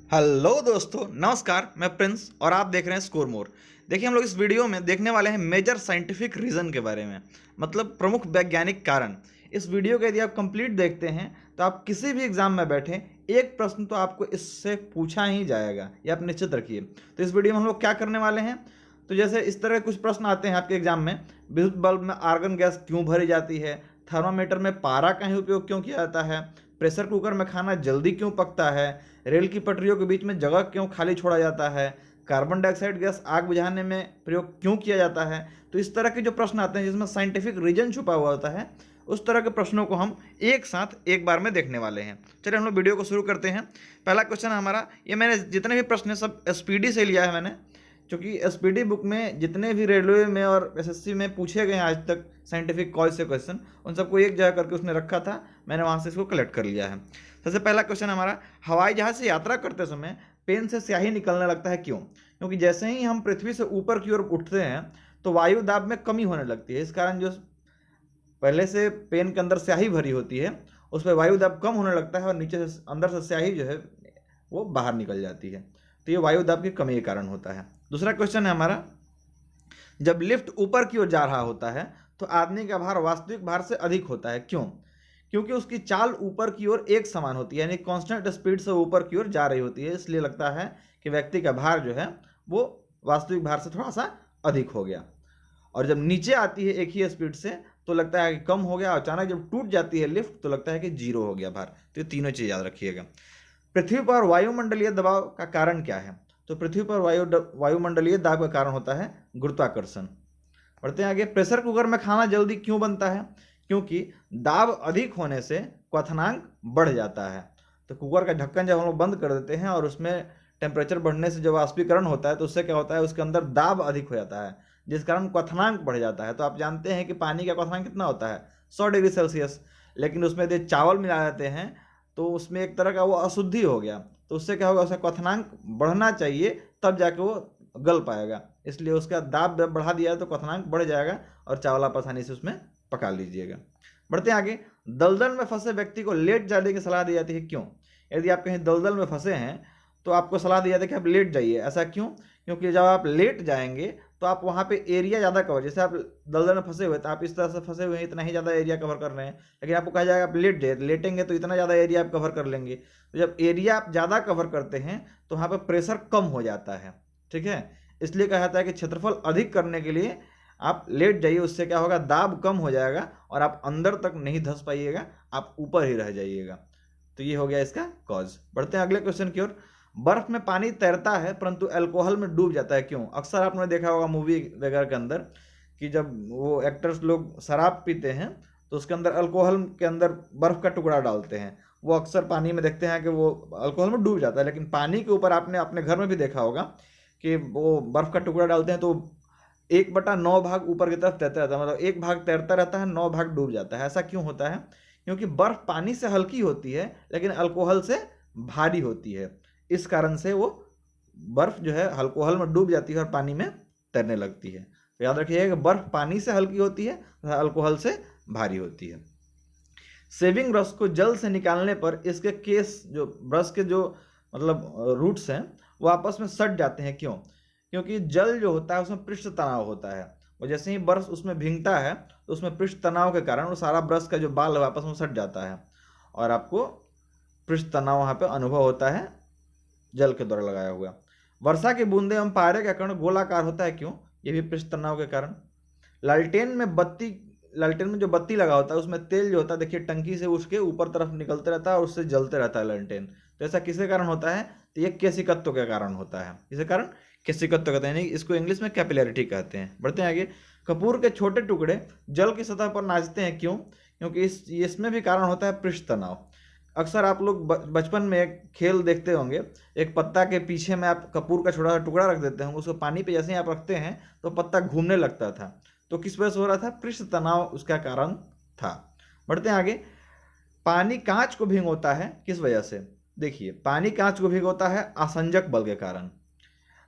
Hello दोस्तों, नमस्कार। मैं प्रिंस और आप देख रहे हैं स्कोर मोर। देखिए, हम लोग इस वीडियो में देखने वाले हैं मेजर साइंटिफिक रीज़न के बारे में, मतलब प्रमुख वैज्ञानिक कारण। इस वीडियो को यदि आप कंप्लीट देखते हैं तो आप किसी भी एग्जाम में बैठें, एक प्रश्न तो आपको इससे पूछा ही जाएगा, ये आप निश्चित रखिए। तो इस वीडियो में हम लोग क्या करने वाले हैं, तो जैसे इस तरह के कुछ प्रश्न आते हैं आपके एग्जाम में। विद्युत बल्ब में आर्गन गैस क्यों भरी जाती है? थर्मामीटर में पारा का ही उपयोग क्यों किया जाता है? प्रेशर कुकर में खाना जल्दी क्यों पकता है? रेल की पटरियों के बीच में जगह क्यों खाली छोड़ा जाता है? कार्बन डाइऑक्साइड गैस आग बुझाने में प्रयोग क्यों किया जाता है? तो इस तरह के जो प्रश्न आते हैं जिसमें साइंटिफिक रीजन छुपा हुआ होता है, उस तरह के प्रश्नों को हम एक साथ एक बार में देखने वाले हैं। चलिए हम लोग वीडियो को शुरू करते हैं। पहला क्वेश्चन है हमारा, ये मैंने जितने भी प्रश्न हैं सब एसपीडी से लिया है मैंने, क्योंकि एसपीडी बुक में जितने भी रेलवे में और एसएससी में पूछे गए हैं आज तक साइंटिफिक कॉज से क्वेश्चन, उन सबको एक जगह करके उसने रखा था। मैंने वहाँ से इसको कलेक्ट कर लिया है। सबसे पहला क्वेश्चन हमारा, हवाई जहाज से यात्रा करते समय पेन से स्याही निकलने लगता है क्यों? क्योंकि जैसे ही हम पृथ्वी से ऊपर की ओर उठते हैं तो वायु दाब में कमी होने लगती है। इस कारण जो पहले से पेन के अंदर स्याही भरी होती है उस पर वायु दाब कम होने लगता है और नीचे से अंदर से स्याही जो है वो बाहर निकल जाती है। तो ये वायु दाब की कमी के कारण होता है। दूसरा क्वेश्चन है हमारा, जब लिफ्ट ऊपर की ओर जा रहा होता है तो आदमी का भार वास्तविक भार से अधिक होता है क्यों? क्योंकि उसकी चाल ऊपर की ओर एक समान होती है, यानी कांस्टेंट स्पीड से ऊपर की ओर जा रही होती है, इसलिए लगता है कि व्यक्ति का भार जो है वो वास्तविक भार से थोड़ा सा अधिक हो गया। और जब नीचे आती है एक ही स्पीड से तो लगता है कि कम हो गया, और अचानक जब टूट जाती है लिफ्ट तो लगता है कि जीरो हो गया भार। तो ये तीनों चीज़ याद रखिएगा। पृथ्वी पर वायुमंडलीय दबाव का कारण क्या है? तो पृथ्वी पर वायुमंडलीय दाब का कारण होता है गुरुत्वाकर्षण। बढ़ते हैं आगे, प्रेशर कुकर में खाना जल्दी क्यों बनता है? क्योंकि दाब अधिक होने से क्वथनांक बढ़ जाता है। तो कुकर का ढक्कन जब हम लोग बंद कर देते हैं और उसमें टेम्परेचर बढ़ने से जब वाष्पीकरण होता है तो उससे क्या होता है, उसके अंदर दाब अधिक हो जाता है, जिस कारण क्वथनांक बढ़ जाता है। तो आप जानते हैं कि पानी का क्वथनांक कितना होता है, 100 डिग्री सेल्सियस। लेकिन उसमें यदि चावल मिला देते हैं तो उसमें एक तरह का वो अशुद्धि हो गया, तो उससे क्या होगा, उसका क्वथनांक बढ़ना चाहिए तब जाके वो गल पाएगा। इसलिए उसका दाब जब बढ़ा दिया है तो क्वथनांक बढ़ जाएगा और चावल आप आसानी से उसमें पका लीजिएगा। बढ़ते हैं आगे, दलदल में फंसे व्यक्ति को लेट जाने की सलाह दी जाती है क्यों? यदि आप कहीं दलदल में फंसे हैं तो आपको सलाह दी जाती है कि आप लेट जाइए। ऐसा क्यों? क्योंकि जब आप लेट जाएंगे तो आप वहाँ पे एरिया ज़्यादा कवर, जैसे आप दलदल में फंसे हुए तो आप इस तरह से फंसे हुए हैं, इतना ही ज़्यादा एरिया कवर कर रहे हैं, लेकिन आपको कहा जाएगा आप लेट जाइए, लेटेंगे तो इतना ज़्यादा एरिया आप कवर कर लेंगे। तो जब एरिया आप ज़्यादा कवर करते हैं तो वहाँ पर प्रेशर कम हो जाता है। ठीक है, इसलिए कहा जाता है कि क्षेत्रफल अधिक करने के लिए आप लेट जाइए, उससे क्या होगा, दाब कम हो जाएगा और आप अंदर तक नहीं धंस पाइएगा, आप ऊपर ही रह जाइएगा। तो ये हो गया इसका कॉज। बढ़ते हैं अगले क्वेश्चन की ओर, बर्फ में पानी तैरता है परंतु अल्कोहल में डूब जाता है क्यों? अक्सर आपने देखा होगा मूवी वगैरह के अंदर कि जब वो एक्टर्स लोग शराब पीते हैं तो उसके अंदर अल्कोहल के अंदर बर्फ का टुकड़ा डालते हैं, वो अक्सर पानी में देखते हैं कि वो अल्कोहल में डूब जाता है। लेकिन पानी के ऊपर आपने अपने घर में भी देखा होगा कि वो बर्फ का टुकड़ा डालते हैं तो 1/9 भाग ऊपर की तरफ तैरता रहता है, मतलब एक भाग तैरता रहता है, 9 भाग डूब जाता है। ऐसा क्यों होता है? क्योंकि बर्फ पानी से हल्की होती है लेकिन अल्कोहल से भारी होती है। इस कारण से वो बर्फ जो है अल्कोहल में डूब जाती है और पानी में तैरने लगती है। तो याद रखिएगा कि बर्फ पानी से हल्की होती है तथा अल्कोहल से भारी होती है। सेविंग ब्रश को जल से निकालने पर इसके केस, जो ब्रश के जो मतलब रूट्स हैं, वो आपस में सट जाते हैं क्यों? क्योंकि जल जो होता है उसमें पृष्ठ तनाव होता है, और जैसे ही ब्रश उसमें भींगता है तो उसमें पृष्ठ तनाव के कारण वो सारा ब्रश का जो बाल है आपस में सट जाता है और आपको पृष्ठ तनाव वहाँ पे अनुभव होता है जल के द्वारा लगाया हुआ। वर्षा की बूंदे एवं पारे का कण गोलाकार होता है क्यों? ये भी पृष्ठ तनाव के कारण। लालटेन में जो बत्ती लगा होता है उसमें तेल जो होता है, देखिए टंकी से उसके ऊपर तरफ निकलते रहता है और उससे जलते रहता है लालटेन। तो ऐसा किसके कारण होता है? तो ये केशिकत्व के कारण होता है। इसके कारण केशिकत्व कहते हैं, इसको इंग्लिश में कैपिलैरिटी कहते हैं। बढ़ते हैं आगे, कपूर के छोटे टुकड़े जल की सतह पर नाचते हैं क्यों? क्योंकि इसमें भी कारण होता है पृष्ठ तनाव। अक्सर आप लोग बचपन में एक खेल देखते होंगे, एक पत्ता के पीछे में आप कपूर का छोटा सा टुकड़ा रख देते होंगे, उसको पानी पे जैसे ही आप रखते हैं तो पत्ता घूमने लगता था। तो किस वजह से हो रहा था? पृष्ठ तनाव उसका कारण था। बढ़ते हैं आगे, पानी कांच को भिगोता है किस वजह से? देखिए, पानी कांच को भिगोता है आसंजक बल के कारण।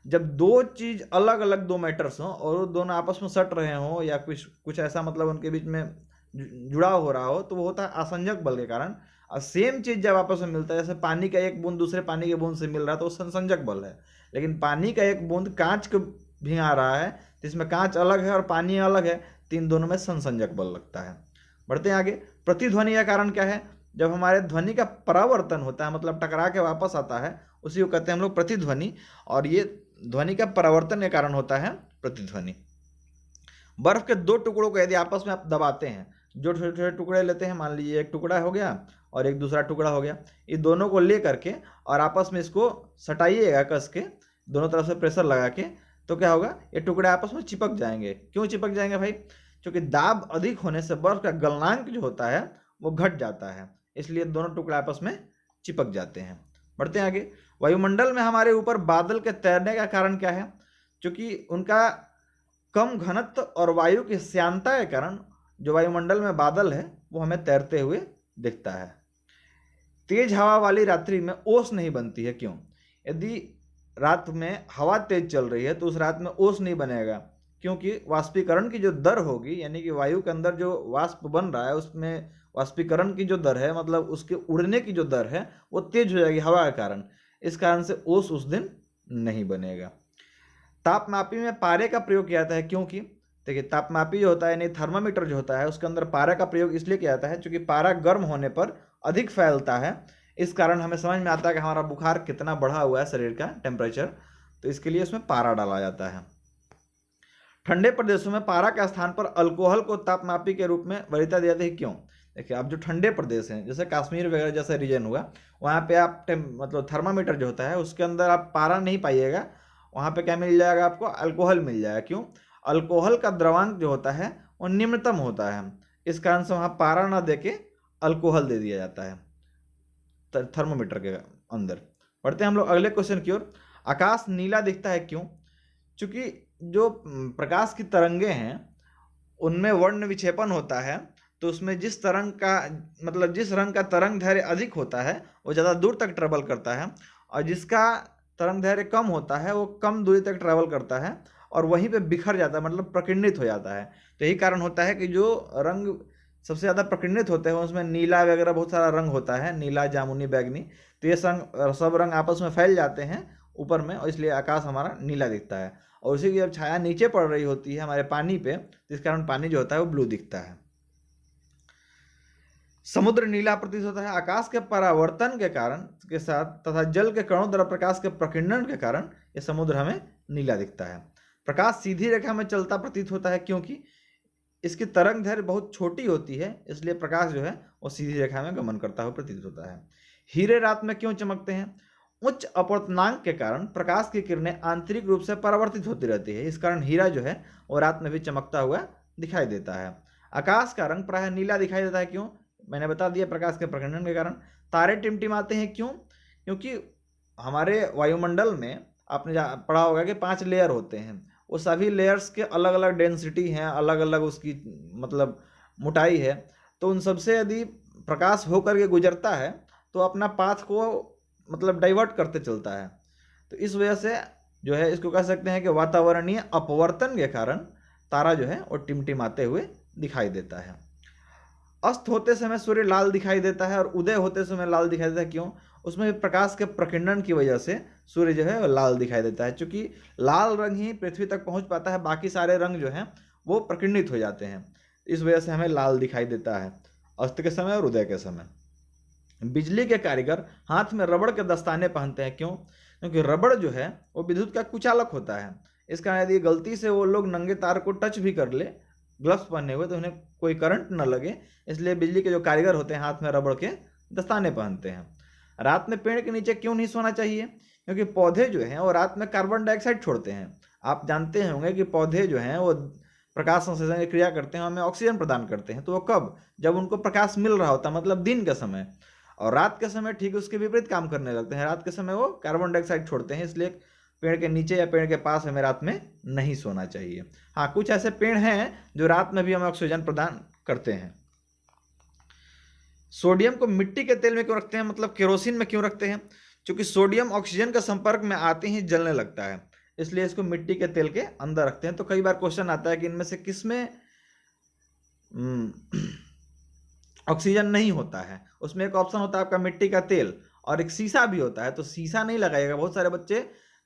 जब दो चीज अलग अलग, दो मैटर्स हों और वो दोनों आपस में सट रहे हों या कुछ कुछ ऐसा मतलब उनके बीच में जुड़ाव हो रहा हो तो वो होता है आसंजक बल के कारण। और सेम चीज़ जब आपस में मिलता है, जैसे पानी का एक बूंद दूसरे पानी के बूंद से मिल रहा है तो वो संसंजक बल है। लेकिन पानी का एक बूंद कांच को भिंगा रहा है, जिसमें कांच अलग है और पानी अलग है, तो इन दोनों में संसंजक बल लगता है। बढ़ते हैं आगे। प्रतिध्वनि का कारण क्या है? जब हमारे ध्वनि का परावर्तन होता है, मतलब टकरा के वापस आता है, उसी को कहते हैं हम लोग प्रतिध्वनि। और ये ध्वनि का परावर्तन के कारण होता है प्रतिध्वनि। बर्फ के दो टुकड़ों को यदि आपस में आप दबाते हैं, जो छोटे छोटे टुकड़े लेते हैं, मान लीजिए एक टुकड़ा हो गया और एक दूसरा टुकड़ा हो गया, ये दोनों को ले करके और आपस में इसको सटाइएगा कस के, दोनों तरफ से प्रेशर लगा के, तो क्या होगा, ये टुकड़े आपस में चिपक जाएंगे। क्यों चिपक जाएंगे भाई? क्योंकि दाब अधिक होने से बर्फ का गलनांक जो होता है वो घट जाता है, इसलिए दोनों टुकड़े आपस में चिपक जाते हैं। बढ़ते हैं आगे। वायुमंडल में हमारे ऊपर बादल के तैरने का कारण क्या है? क्योंकि उनका कम घनत्व और वायु की श्यानता के कारण जो वायुमंडल में बादल है वो हमें तैरते हुए दिखता है। तेज हवा वाली रात्रि में ओस नहीं बनती है। क्यों? यदि रात में हवा तेज चल रही है तो उस रात में ओस नहीं बनेगा, क्योंकि वाष्पीकरण की जो दर होगी, यानी कि वायु के अंदर जो वाष्प बन रहा है उसमें वाष्पीकरण की जो दर है, मतलब उसके उड़ने की जो दर है, वो तेज हो जाएगी हवा के कारण। इस कारण से ओस उस दिन नहीं बनेगा। तापमापी में पारे का प्रयोग किया जाता है, क्योंकि देखिए तापमापी जो होता है यानी थर्मामीटर जो होता है, उसके अंदर पारा का प्रयोग इसलिए किया जाता है क्योंकि पारा गर्म होने पर अधिक फैलता है। इस कारण हमें समझ में आता है कि हमारा बुखार कितना बढ़ा हुआ है, शरीर का टेम्परेचर, तो इसके लिए उसमें पारा डाला जाता है। ठंडे प्रदेशों में पारा के स्थान पर अल्कोहल को तापमापी के रूप में वरीयता दी जाती है। क्यों? देखिए, अब जो ठंडे प्रदेश हैं, जैसे कश्मीर वगैरह जैसा रीजन हुआ, वहाँ पे आप मतलब थर्मामीटर जो होता है उसके अंदर आप पारा नहीं पाइएगा, वहाँ पे क्या मिल जाएगा आपको? अल्कोहल मिल जाएगा। क्यों? अल्कोहल का द्रवांक जो होता है वो निम्नतम होता है, इस कारण से वहाँ पारा ना दे के अल्कोहल दे दिया जाता है थर्मोमीटर के अंदर। बढ़ते हैं हम लोग अगले क्वेश्चन की ओर। आकाश नीला दिखता है, क्यों? क्योंकि जो प्रकाश की तरंगे हैं उनमें वर्ण विक्षेपण होता है, तो उसमें जिस तरंग का मतलब जिस रंग का तरंग दैर्घ्य अधिक होता है वो ज़्यादा दूर तक ट्रेवल करता है, और जिसका तरंग दैर्घ्य कम होता है वो कम दूरी तक ट्रैवल करता है और वहीं पे बिखर जाता है, मतलब प्रकीर्णित हो जाता है। तो यही कारण होता है कि जो रंग सबसे ज़्यादा प्रकीर्णित होते हैं उसमें नीला वगैरह बहुत सारा रंग होता है, नीला, जामुनी, बैगनी, तो ये सब रंग आपस में फैल जाते हैं ऊपर में, और इसलिए आकाश हमारा नीला दिखता है। और उसी की जब छाया नीचे पड़ रही होती है हमारे पानी पे, जिस कारण पानी जो होता है वो ब्लू दिखता है। समुद्र नीला प्रतीत होता है आकाश के परावर्तन के कारण के साथ तथा जल के कणों द्वारा प्रकाश के प्रकीर्णन के कारण ये समुद्र हमें नीला दिखता है। प्रकाश सीधी रेखा में चलता प्रतीत होता है, क्योंकि इसकी तरंग दैर्घ्य बहुत छोटी होती है, इसलिए प्रकाश जो है वो सीधी रेखा में गमन करता हुआ प्रतीत होता है। हीरे रात में क्यों चमकते हैं? उच्च अपवर्तनांक के कारण प्रकाश की किरणें आंतरिक रूप से परावर्तित होती रहती है, इस कारण हीरा जो है वो रात में भी चमकता हुआ दिखाई देता है। आकाश का रंग प्रायः नीला दिखाई देता है, क्यों? मैंने बता दिया, प्रकाश के प्रकीर्णन के कारण। तारे टिमटिमाते हैं, क्यों? क्योंकि हमारे वायुमंडल में आपने पढ़ा होगा कि 5 लेयर होते हैं, वो सभी लेयर्स के अलग अलग डेंसिटी हैं, अलग अलग उसकी मतलब मोटाई है, तो उन सबसे यदि प्रकाश होकर के गुजरता है तो अपना पाथ को मतलब डाइवर्ट करते चलता है। तो इस वजह से जो है इसको कह सकते हैं कि वातावरणीय अपवर्तन के कारण तारा जो है वो टिमटिमाते हुए दिखाई देता है। अस्त होते समय सूर्य लाल दिखाई देता है और उदय होते समय लाल दिखाई देता है, क्यों? उसमें प्रकाश के प्रकीर्णन की वजह से सूर्य जो है वो लाल दिखाई देता है, क्योंकि लाल रंग ही पृथ्वी तक पहुंच पाता है, बाकी सारे रंग जो हैं वो प्रकीर्णित हो जाते हैं, इस वजह से हमें लाल दिखाई देता है अस्त के समय और उदय के समय। बिजली के कारीगर हाथ में रबड़ के दस्ताने पहनते हैं, क्यों? क्योंकि रबड़ जो है वो विद्युत का कुचालक होता है, इस कारण यदि गलती से वो लोग नंगे तार को टच भी कर ले ग्लव्स पहने हुए तो उन्हें कोई करंट न लगे, इसलिए बिजली के जो कारीगर होते हैं हाथ में रबड़ के दस्ताने पहनते हैं। रात में पेड़ के नीचे क्यों नहीं सोना चाहिए? क्योंकि पौधे जो हैं वो रात में कार्बन डाइऑक्साइड छोड़ते हैं। आप जानते होंगे कि पौधे जो हैं वो प्रकाश संश्लेषण की क्रिया करते हैं, हमें ऑक्सीजन प्रदान करते हैं, तो वो कब? जब उनको प्रकाश मिल रहा होता है, मतलब दिन के समय। और रात के समय ठीक उसके विपरीत काम करने लगते हैं, रात के समय वो कार्बन डाइऑक्साइड छोड़ते हैं, इसलिए पेड़ के नीचे या पेड़ के पास हमें रात में नहीं सोना चाहिए। हाँ, कुछ ऐसे पेड़ हैं जो रात में भी हमें ऑक्सीजन प्रदान करते हैं। सोडियम को मिट्टी के तेल में क्यों रखते हैं, मतलब केरोसिन में क्यों रखते हैं? क्योंकि सोडियम ऑक्सीजन के संपर्क में आते ही जलने लगता है, इसलिए इसको मिट्टी के तेल के अंदर रखते हैं। तो कई बार क्वेश्चन आता है कि इनमें से किसमें ऑक्सीजन नहीं होता है। उसमें एक ऑप्शन होता है आपका मिट्टी का तेल, और एक शीशा भी होता है, तो शीशा नहीं लगाइएगा। बहुत सारे बच्चे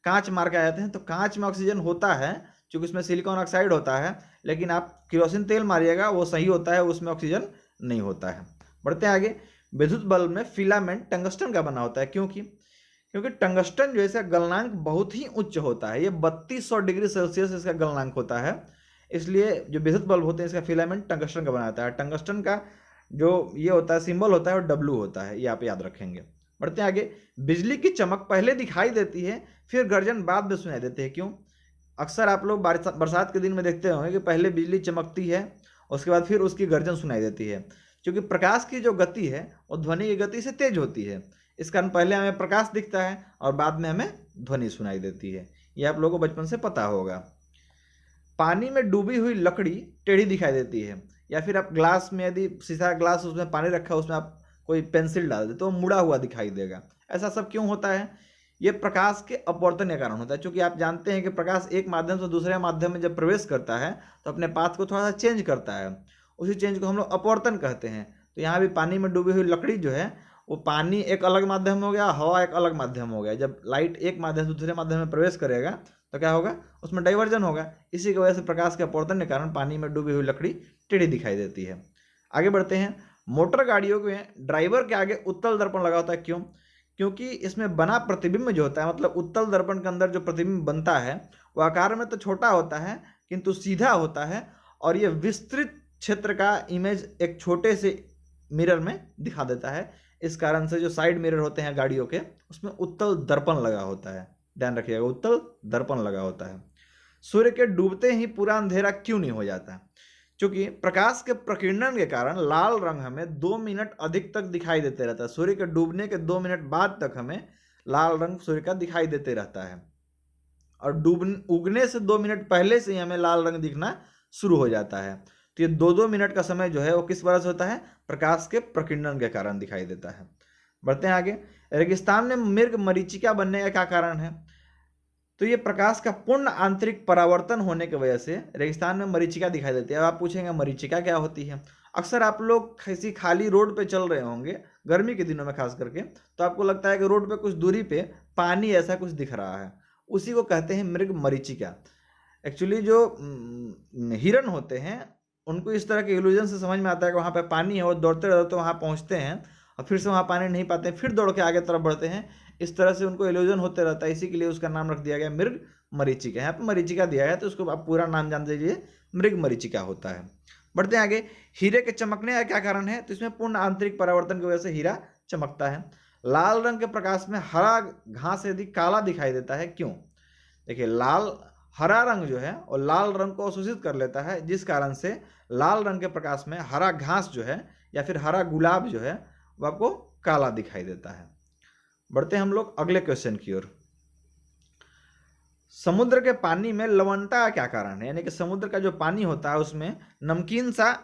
कांच मार के आ जाते हैं, तो कांच में ऑक्सीजन होता है क्योंकि उसमें सिलिकॉन ऑक्साइड होता है, लेकिन आप केरोसिन तेल मारिएगा वो सही होता है, उसमें ऑक्सीजन नहीं होता है। बढ़ते हैं आगे। विद्युत बल्ब में फिलामेंट टंगस्टन का बना होता है, क्योंकि टंगस्टन जो है इसका गलनांक बहुत ही उच्च होता है। ये 3200 डिग्री सेल्सियस इसका गलनांक होता है, इसलिए जो विद्युत बल्ब होते हैं इसका फिलामेंट टंगस्टन का बना होता है। टंगस्टन का जो ये होता है सिंबल होता है वो डब्लू होता है, ये आप याद रखेंगे। बढ़ते हैं आगे। बिजली की चमक पहले दिखाई देती है, फिर गर्जन बाद में सुनाई देती है, क्यों? अक्सर आप लोग बरसात के दिन में देखते होंगे कि पहले बिजली चमकती है, उसके बाद फिर उसकी गर्जन सुनाई देती है, क्योंकि प्रकाश की जो गति है वो ध्वनि की गति से तेज होती है। इस कारण पहले हमें प्रकाश दिखता है और बाद में हमें ध्वनि सुनाई देती है। ये आप लोगों को बचपन से पता होगा। पानी में डूबी हुई लकड़ी टेढ़ी दिखाई देती है, या फिर आप ग्लास में, यदि शीशा ग्लास उसमें पानी रखा उसमें आप कोई पेंसिल डाल दे तो वो मुड़ा हुआ दिखाई देगा। ऐसा सब क्यों होता है? ये प्रकाश के अपवर्तन के कारण होता है, क्योंकि आप जानते हैं कि प्रकाश एक माध्यम से दूसरे माध्यम में जब प्रवेश करता है तो अपने पाथ को थोड़ा सा चेंज करता है, उसी चेंज को हम लोग अपवर्तन कहते हैं। तो यहाँ भी पानी में डूबी हुई लकड़ी जो है वो पानी एक अलग माध्यम हो गया, हवा एक अलग माध्यम हो गया। जब लाइट एक माध्यम से दूसरे माध्यम में प्रवेश करेगा तो क्या होगा? उसमें डाइवर्जन होगा। इसी की वजह से प्रकाश के अपवर्तन के कारण पानी में डूबी हुई लकड़ी टेढ़ी दिखाई देती है। आगे बढ़ते हैं। मोटर गाड़ियों में ड्राइवर के आगे उत्तल दर्पण लगा होता है, क्यों? क्योंकि इसमें बना प्रतिबिंब जो होता है, मतलब उत्तल दर्पण के अंदर जो प्रतिबिंब बनता है वो आकार में तो छोटा होता है किंतु सीधा होता है, और ये विस्तृत क्षेत्र का इमेज एक छोटे से मिरर में दिखा देता है। इस कारण से जो साइड मिरर होते हैं गाड़ियों के उसमें उत्तल दर्पण लगा होता है, ध्यान रखिएगा, उत्तल दर्पण लगा होता है। सूर्य के डूबते ही पूरा अंधेरा क्यों नहीं हो जाता? क्योंकि प्रकाश के प्रकीर्णन के कारण लाल रंग हमें 2 मिनट अधिक तक दिखाई देते रहता है। सूर्य के डूबने के 2 मिनट बाद तक हमें लाल रंग सूर्य का दिखाई देते रहता है, और उगने से 2 मिनट पहले से ही हमें लाल रंग दिखना शुरू हो जाता है। तो ये 2-2 मिनट का समय जो है वो किस वजह से होता है? प्रकाश के प्रकीर्णन के कारण दिखाई देता है। बढ़ते हैं आगे। रेगिस्तान में मृग मरीचिका बनने का क्या कारण है? तो ये प्रकाश का पूर्ण आंतरिक परावर्तन होने की वजह से रेगिस्तान में मरीचिका दिखाई देती है। अब आप पूछेंगे मरीचिका क्या होती है? अक्सर आप लोग किसी खाली रोड पे चल रहे होंगे गर्मी के दिनों में खास करके, तो आपको लगता है कि रोड पे कुछ दूरी पे पानी ऐसा कुछ दिख रहा है, उसी को कहते हैं मृग मरीचिका। एक्चुअली जो हिरन होते हैं उनको इस तरह के इल्यूजन से समझ में आता है कि वहाँ पे पानी है, वो दौड़ते दौड़ते वहाँ पहुँचते हैं और फिर से वहाँ पानी नहीं पाते हैं, फिर दौड़ के आगे तरफ बढ़ते हैं। इस तरह से उनको इल्यूजन होते रहता है, इसी के लिए उसका नाम रख दिया गया मृग मरीचिका। यहाँ पे मरीचिका दिया है तो उसको आप पूरा नाम जान दीजिए, मृग मरीचिका होता है। बढ़ते हैं आगे। हीरे के चमकने का क्या कारण है? तो इसमें पूर्ण आंतरिक परावर्तन की वजह से हीरा चमकता है। लाल रंग के प्रकाश में हरा घास यदि काला दिखाई देता है, क्यों? देखिए, हरा रंग जो है और लाल रंग को अवशोषित कर लेता है, जिस कारण से लाल रंग के प्रकाश में हरा घास जो है या फिर हरा गुलाब जो है वो आपको काला दिखाई देता है। बढ़ते हैं हम लोग अगले क्वेश्चन की ओर। समुद्र के पानी में लवणता का क्या कारण है? यानी कि समुद्र का जो पानी होता है उसमें नमकीन सा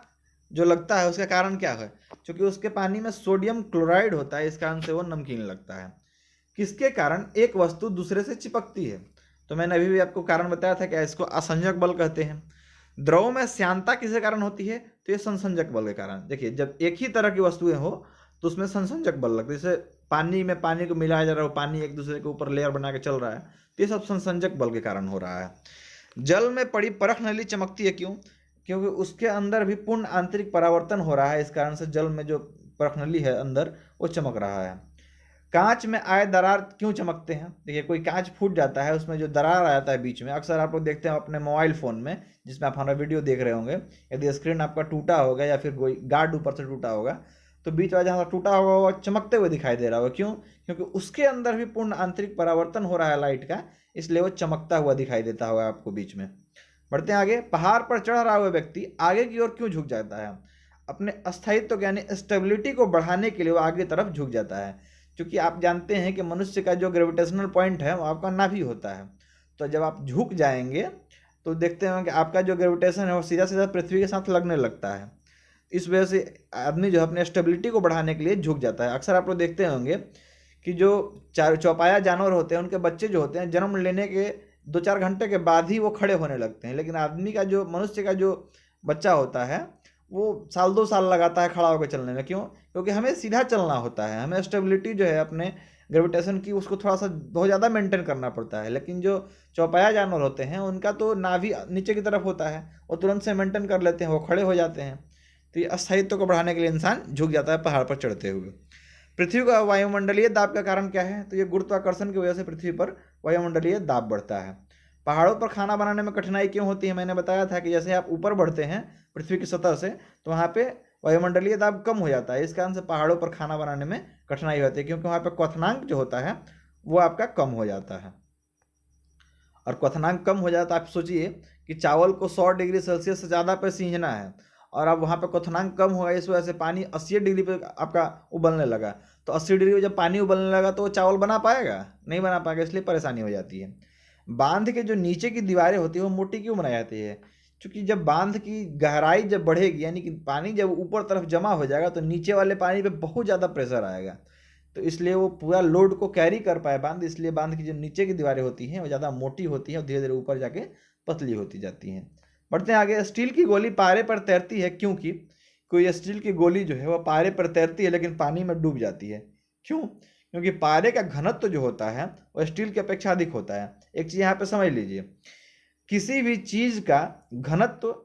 जो लगता है, उसका कारण क्या है? क्योंकि उसके पानी में सोडियम क्लोराइड होता है, इस कारण से वो नमकीन लगता है। किसके कारण एक वस्तु दूसरे से चिपकती है? तो मैंने अभी भी आपको कारण बताया था कि इसको असंजक बल कहते हैं। द्रव में श्यानता किसके कारण होती है? तो ये संसंजक बल के कारण। देखिए, जब एक ही तरह की वस्तुएं हो तो उसमें संसंजक बल लगता है। जैसे पानी में पानी को मिलाया जा रहा है, पानी एक दूसरे के ऊपर लेयर बना के चल रहा है, तो ये सब संसंजक बल के कारण हो रहा है। जल में पड़ी परख नली चमकती है, क्यों? क्योंकि उसके अंदर भी पूर्ण आंतरिक परावर्तन हो रहा है, इस कारण से जल में जो परख नली है अंदर वो चमक रहा है। कांच में आए दरार क्यों चमकते हैं? देखिए, कोई कांच फूट जाता है, उसमें जो दरार आ जाता है बीच में, अक्सर आप लोग देखते हैं अपने मोबाइल फ़ोन में जिसमें आप हमारा वीडियो देख रहे होंगे, यदि स्क्रीन आपका टूटा होगा या फिर कोई गार्ड ऊपर से टूटा होगा तो बीच वाला जहाँ टूटा होगा वो चमकते हुए दिखाई दे रहा होगा। क्यों? क्योंकि उसके अंदर भी पूर्ण आंतरिक परावर्तन हो रहा है लाइट का, इसलिए वो चमकता हुआ दिखाई देता होगा आपको बीच में। बढ़ते हैं आगे। पहाड़ पर चढ़ रहा हुआ व्यक्ति आगे की ओर क्यों झुक जाता है? अपने स्थायित्व यानी स्टेबिलिटी को बढ़ाने के लिए वो आगे तरफ झुक जाता है, क्योंकि आप जानते हैं कि मनुष्य का जो ग्रेविटेशनल पॉइंट है वो आपका नाभि होता है। तो जब आप झुक जाएंगे तो देखते हैं कि आपका जो ग्रेविटेशन है वो सीधा सीधा पृथ्वी के साथ लगने लगता है। इस वजह से आदमी जो है अपने स्टेबिलिटी को बढ़ाने के लिए झुक जाता है। अक्सर आप लोग देखते होंगे कि जो चौपाया जानवर होते हैं उनके बच्चे जो होते हैं जन्म लेने के 2-4 घंटे के बाद ही वो खड़े होने लगते हैं, लेकिन आदमी का जो मनुष्य का जो बच्चा होता है वो साल 2 साल लगाता है खड़ा होकर चलने में। क्यों? क्योंकि हमें सीधा चलना होता है, हमें स्टेबिलिटी जो है अपने ग्रेविटेशन की उसको थोड़ा सा बहुत ज़्यादा मेंटेन करना पड़ता है। लेकिन जो चौपाया जानवर होते हैं उनका तो नाभि नीचे की तरफ होता है, वो तुरंत से मेंटेन कर लेते हैं, वो खड़े हो जाते हैं। तो ये अस्थायित्व को बढ़ाने के लिए इंसान झुक जाता है पहाड़ पर चढ़ते हुए। पृथ्वी का वायुमंडलीय दाब का कारण क्या है? तो ये गुरुत्वाकर्षण की वजह से पृथ्वी पर वायुमंडलीय दाब बढ़ता है। पहाड़ों पर खाना बनाने में कठिनाई क्यों होती है? मैंने बताया था कि जैसे आप ऊपर बढ़ते हैं पृथ्वी की सतह से, तो वहाँ पे वायुमंडलीय दाब कम हो जाता है। इस कारण से पहाड़ों पर खाना बनाने में कठिनाई होती है, क्योंकि वहाँ पे क्वथनांक जो होता है वो आपका कम हो जाता है। और क्वथनांक कम हो जाता है, आप सोचिए कि चावल को 100 डिग्री सेल्सियस से ज़्यादा पे सींचना है, और अब वहाँ पे क्वथनांक कम होगा, इस वजह से पानी 80 डिग्री पे आपका उबलने लगा। तो 80 डिग्री पे जब पानी उबलने लगा तो वो चावल बना पाएगा? नहीं बना पाएगा, इसलिए परेशानी हो जाती है। बांध के जो नीचे की दीवारें होती है वो मोटी क्यों बनाई जाती है? क्योंकि जब बांध की गहराई जब बढ़ेगी, यानी कि पानी जब ऊपर तरफ जमा हो जाएगा, तो नीचे वाले पानी पे बहुत ज़्यादा प्रेशर आएगा, तो इसलिए वो पूरा लोड को कैरी कर पाए बांध, इसलिए बांध की जो नीचे की दीवारें होती हैं वो ज़्यादा मोटी होती हैं और धीरे धीरे ऊपर जाके पतली होती जाती हैं। बढ़ते हैं आगे। स्टील की गोली पारे पर तैरती है क्योंकि कोई स्टील की गोली जो है वो पारे पर तैरती है लेकिन पानी में डूब जाती है। क्यों? क्योंकि पारे का घनत्व जो होता है वो स्टील की अपेक्षा अधिक होता है। एक चीज़ यहाँ पे समझ लीजिए, किसी भी चीज़ का घनत्व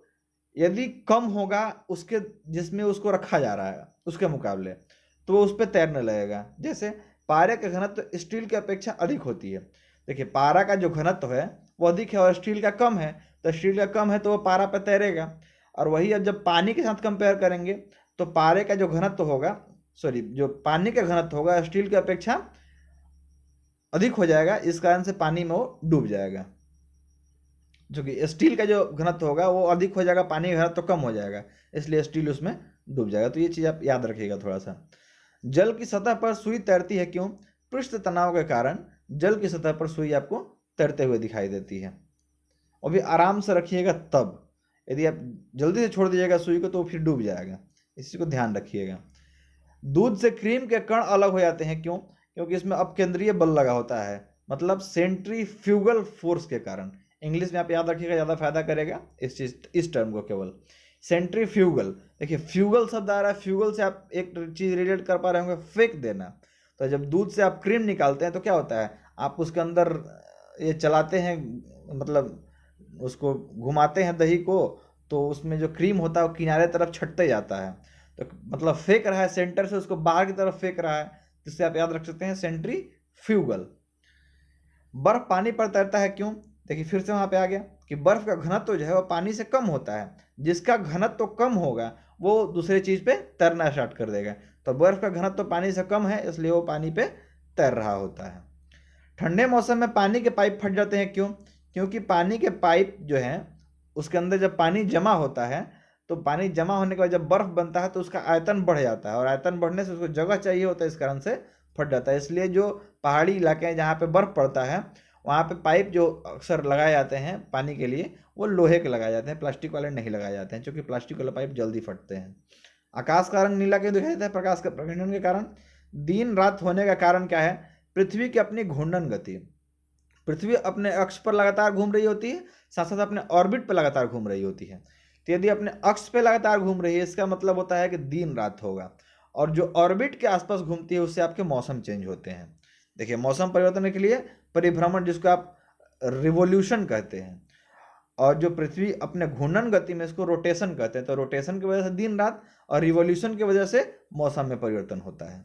यदि कम होगा उसके जिसमें उसको रखा जा रहा है उसके मुकाबले, तो वो उस पर तैरने लगेगा। जैसे पारे का घनत्व स्टील की अपेक्षा अधिक होती है। देखिए, पारा का जो घनत्व है वो अधिक है और स्टील का कम है, तो स्टील का कम है तो वो पारा पर तैरेगा। और वही अब जब पानी के साथ कंपेयर करेंगे तो पारे का जो घनत्व होगा, जो पानी का घनत्व होगा स्टील की अपेक्षा अधिक हो जाएगा, इस कारण से पानी में वो डूब जाएगा। जो कि स्टील का जो घनत्व होगा वो अधिक हो जाएगा, पानी का घनत्व तो कम हो जाएगा, इसलिए स्टील उसमें डूब जाएगा। तो ये चीज़ आप याद रखिएगा थोड़ा सा। जल की सतह पर सुई तैरती है क्यों? पृष्ठ तनाव के कारण जल की सतह पर सुई आपको तैरते हुए दिखाई देती है। और भी आराम से रखिएगा, तब यदि आप जल्दी से छोड़ दीजिएगा सुई को तो फिर डूब जाएगा, इसी को ध्यान रखिएगा। दूध से क्रीम के कण अलग हो जाते हैं क्यों? क्योंकि इसमें अपकेंद्रीय बल लगा होता है, मतलब सेंट्रीफ्यूगल फोर्स के कारण। इंग्लिश में आप याद रखिएगा, ज़्यादा फायदा करेगा इस टर्म को केवल। सेंट्रीफ्यूगल, देखिए फ्यूगल शब्द आ रहा है, फ्यूगल से आप एक चीज़ रिलेट कर पा रहे होंगे, फेंक देना। तो जब दूध से आप क्रीम निकालते हैं तो क्या होता है, आप उसके अंदर ये चलाते हैं, मतलब उसको घुमाते हैं दही को, तो उसमें जो क्रीम होता है वो किनारे तरफ छटते जाता है, तो मतलब फेंक रहा है, सेंटर से उसको बाहर की तरफ फेंक रहा है, जिससे आप याद रख सकते हैं सेंट्रीफ्यूगल। बर्फ पानी पर तैरता है क्यों? देखिए फिर से वहाँ पे आ गया कि बर्फ का घनत्व जो है वो पानी से कम होता है, जिसका घनत्व कम होगा वो दूसरे चीज़ पे तैरना स्टार्ट कर देगा। तो बर्फ का घनत्व पानी से कम है, इसलिए वो पानी पे तैर रहा होता है। ठंडे मौसम में पानी के पाइप फट जाते हैं क्यों? क्योंकि पानी के पाइप जो है उसके अंदर जब पानी जमा होता है, तो पानी जमा होने के बाद जब बर्फ बनता है तो उसका आयतन बढ़ जाता है, और आयतन बढ़ने से उसको जगह चाहिए होता है, इस कारण से फट जाता है। इसलिए जो पहाड़ी इलाके हैं जहाँ पे बर्फ़ पड़ता है वहाँ पे पाइप जो अक्सर लगाए जाते हैं पानी के लिए वो लोहे के लगाए जाते हैं, प्लास्टिक वाले नहीं लगाए जाते हैं, क्योंकि प्लास्टिक वाले पाइप जल्दी फटते हैं। आकाश का रंग नीला क्यों दिखाई देता है? प्रकाश के प्रकीर्णन के कारण। दिन रात होने का कारण क्या है? पृथ्वी की अपनी घूर्णन गति। पृथ्वी अपने अक्ष पर लगातार घूम रही होती है, साथ साथ अपने ऑर्बिट पर लगातार घूम रही होती है। तो यदि अपने अक्ष पे लगातार घूम रही है, इसका मतलब होता है कि दिन रात होगा। और जो ऑर्बिट के आसपास घूमती है उससे आपके मौसम चेंज होते हैं। देखिए, मौसम परिवर्तन के लिए परिभ्रमण, जिसको आप रिवोल्यूशन कहते हैं, और जो पृथ्वी अपने घूर्णन गति में इसको रोटेशन कहते हैं। तो रोटेशन की वजह से दिन रात और रिवोल्यूशन की वजह से मौसम में परिवर्तन होता है।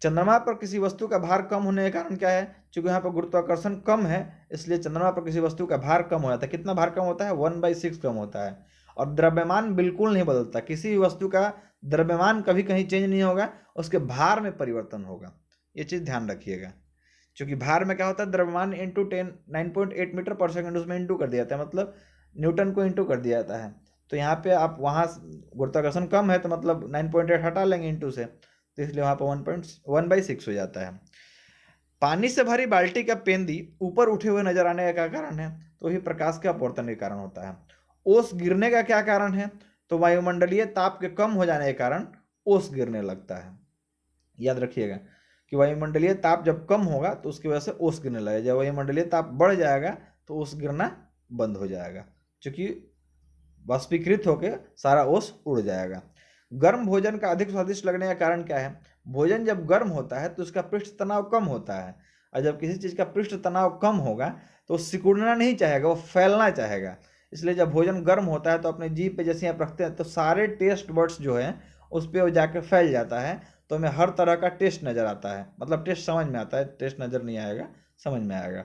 चंद्रमा पर किसी वस्तु का भार कम होने का कारण क्या है? क्योंकि यहाँ पर गुरुत्वाकर्षण कम है, इसलिए चंद्रमा पर किसी वस्तु का भार कम हो जाता है। कितना भार कम होता है? 1/6 कम होता है। और द्रव्यमान बिल्कुल नहीं बदलता, किसी भी वस्तु का द्रव्यमान कभी कहीं चेंज नहीं होगा, उसके भार में परिवर्तन होगा। ये चीज़ ध्यान रखिएगा, क्योंकि भार में क्या होता है, द्रव्यमान इंटू 9.8 मीटर पर सेकंड उसमें इंटू कर दिया जाता है, मतलब न्यूटन को इंटू कर दिया जाता है। तो यहाँ पे आप वहाँ गुरुत्वाकर्षण कम है तो मतलब 9.8 हटा लेंगे इंटू से, तो इसलिए वहाँ पर 1/6 हो जाता है। पानी से भरी बाल्टी का पेंदी ऊपर उठे हुए नजर आने का क्या कारण है? तो ये प्रकाश के अपवर्तन के कारण होता है। ओस गिरने का क्या कारण है? तो वायुमंडलीय ताप के कम हो जाने के कारण ओस गिरने लगता है। याद रखिएगा कि वायुमंडलीय ताप जब कम होगा तो उसकी वजह से ओस गिरने लगेगा, जब वायुमंडलीय ताप बढ़ जाएगा तो ओस गिरना बंद हो जाएगा, क्योंकि वाष्पीकृत होकर सारा ओस उड़ जाएगा। गर्म भोजन का अधिक स्वादिष्ट लगने का कारण क्या है? भोजन जब गर्म होता है तो उसका पृष्ठ तनाव कम होता है, और जब किसी चीज़ का पृष्ठ तनाव कम होगा तो वो सिकुड़ना नहीं चाहेगा, वो फैलना चाहेगा। इसलिए जब भोजन गर्म होता है तो अपने जीभ पे जैसे आप रखते हैं तो सारे टेस्ट बड्स जो है उस पर वो जाकर फैल जाता है, तो हमें हर तरह का टेस्ट नज़र आता है, मतलब टेस्ट समझ में आता है, टेस्ट नज़र नहीं आएगा, समझ में आएगा।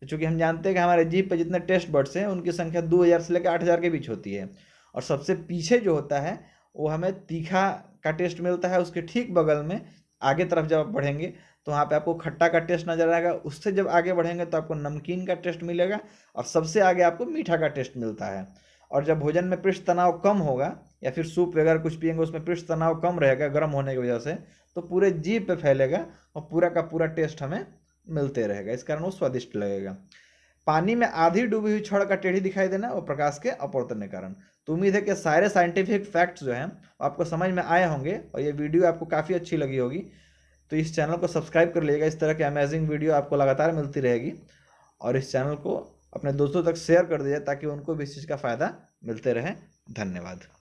तो चूँकि हम जानते हैं कि हमारे जीभ पे जितने टेस्ट बड्स हैं उनकी संख्या 2000 से लेकर 8000 के बीच होती है, और सबसे पीछे जो होता है वो हमें तीखा का टेस्ट मिलता है। उसके ठीक बगल में आगे तरफ जब आप बढ़ेंगे तो वहाँ पे आपको खट्टा का टेस्ट नज़र आएगा, उससे जब आगे बढ़ेंगे तो आपको नमकीन का टेस्ट मिलेगा, और सबसे आगे आपको मीठा का टेस्ट मिलता है। और जब भोजन में पृष्ठ तनाव कम होगा या फिर सूप वगैरह कुछ पिएंगे उसमें पृष्ठ तनाव कम रहेगा गर्म होने की वजह से, तो पूरे जीभ पे फैलेगा और पूरा का पूरा टेस्ट हमें मिलते रहेगा, इस कारण वो स्वादिष्ट लगेगा। पानी में आधी डूबी हुई छड़ का टेढ़ी दिखाई देना वो प्रकाश के अपवर्तन के कारण। तो उम्मीद है कि सारे साइंटिफिक फैक्ट्स जो हैं आपको समझ में आए होंगे और ये वीडियो आपको काफ़ी अच्छी लगी होगी। तो इस चैनल को सब्सक्राइब कर लीजिएगा, इस तरह की अमेजिंग वीडियो आपको लगातार मिलती रहेगी, और इस चैनल को अपने दोस्तों तक शेयर कर दीजिए ताकि उनको भी इस चीज़ का फ़ायदा मिलते रहे। धन्यवाद।